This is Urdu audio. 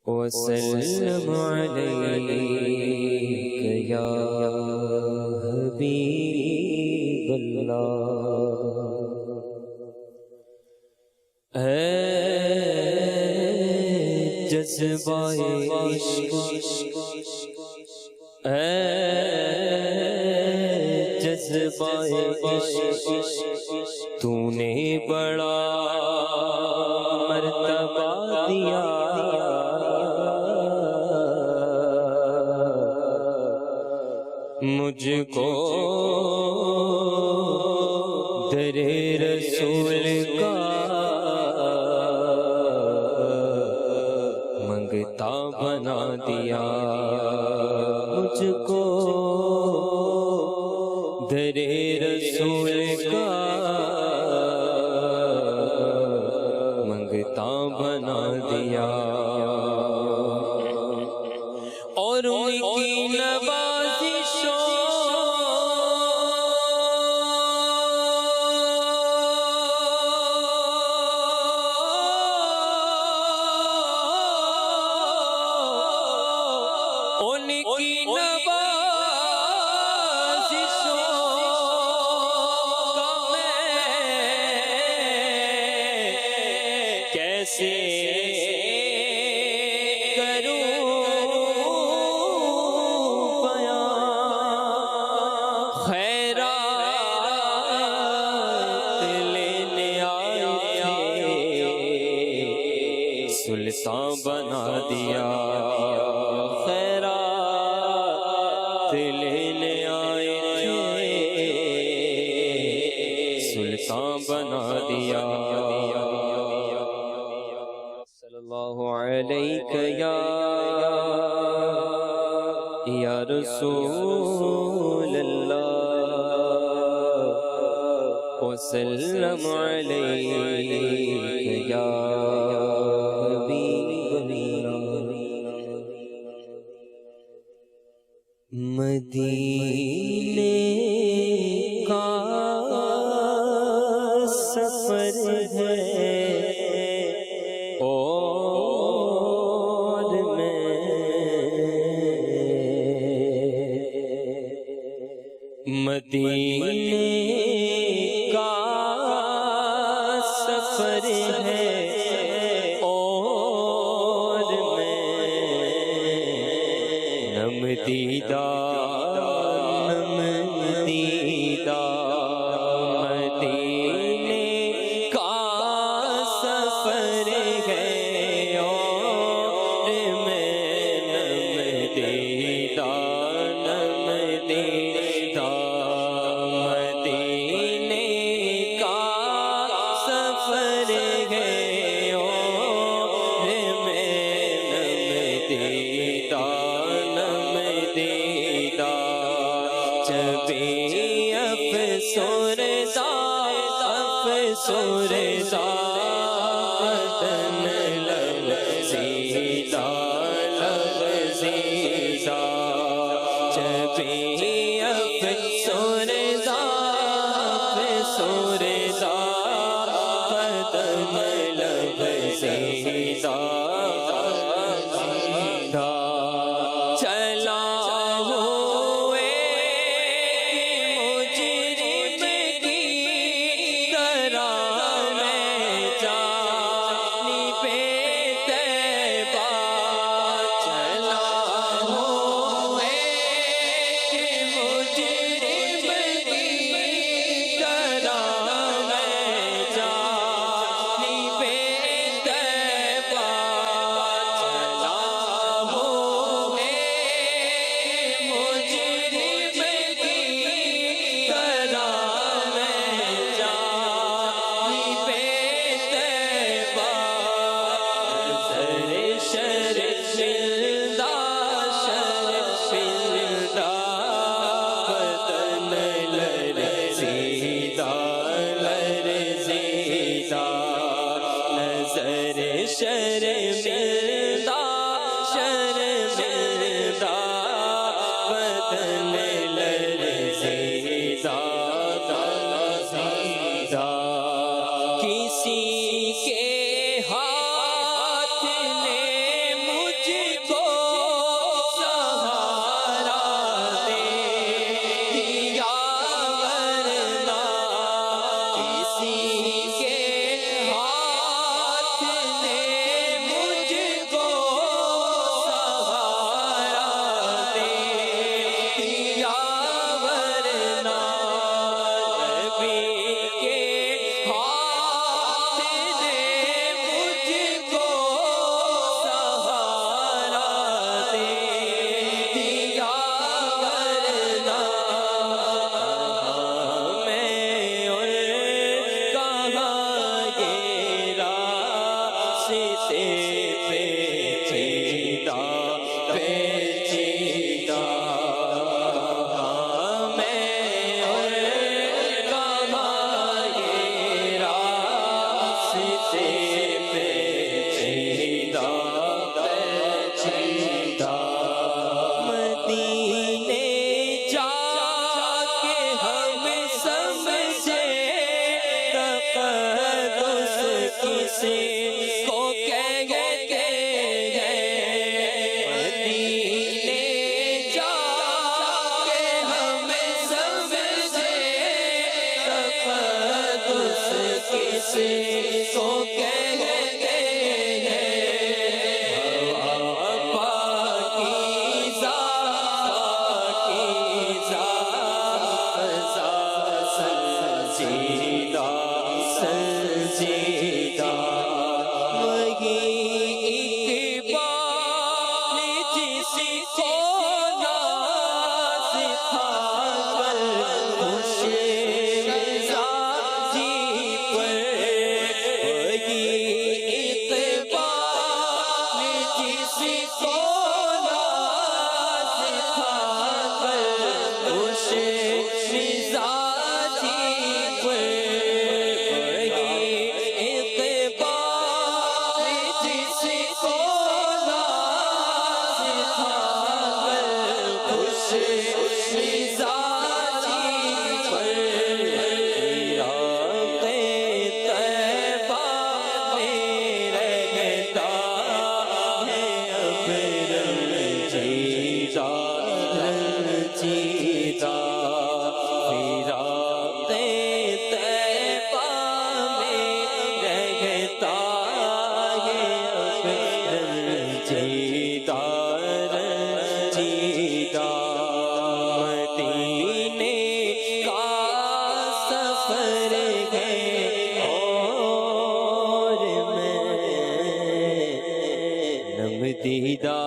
وسلم عليك يا حبيب الله اے جذبہ عشق اے جذبہ عشق تو نے بڑا مرتبہ دیا مجھ کو در رسول کا منگتا بنا دیا مجھ کو در رسول کا منگتا بنا دیا اور ان کی نوازشوں کیسے کروں بیان خیرات لینے آئے سلطان بنا دیا خیرات لینے آئے سلطان بنا دیا اللہ علیک یا رسول اللہ وسلم علیک یا حبیب اللہ مدینے کا سفر ہے مدینے کا سفر ہے اور میں نم دیدہ مدینے کا سفر ہے اور میں نم دیدہ افسردہ بدن لغزیدہ جبیں افسردہ بدن لغزیدہ چلا شرمندہ شرمندہ بدن لرزیدہ کسی کے ہاتھ نے مجھ راستے پیچیدہ پیچیدہ میں اور کہاں یہ راستے پیچیدہ پیچیدہ مدینے جا کے ہم سمجھے تقدس کسی کو کہتے ہیں مدینے جا کے ہم سمجھے تقدس کسی کو کہتے ہیں پاکیزہ پاکیزہ سجیدہ سجیدہ وہی اقبال جس کو ناز تھا کل خوش مزاجی پر وہی اقبال جس کو ناز تھا کل خوش مزاجی پر مدینے کا سفر ہے اور میں نم دیدہ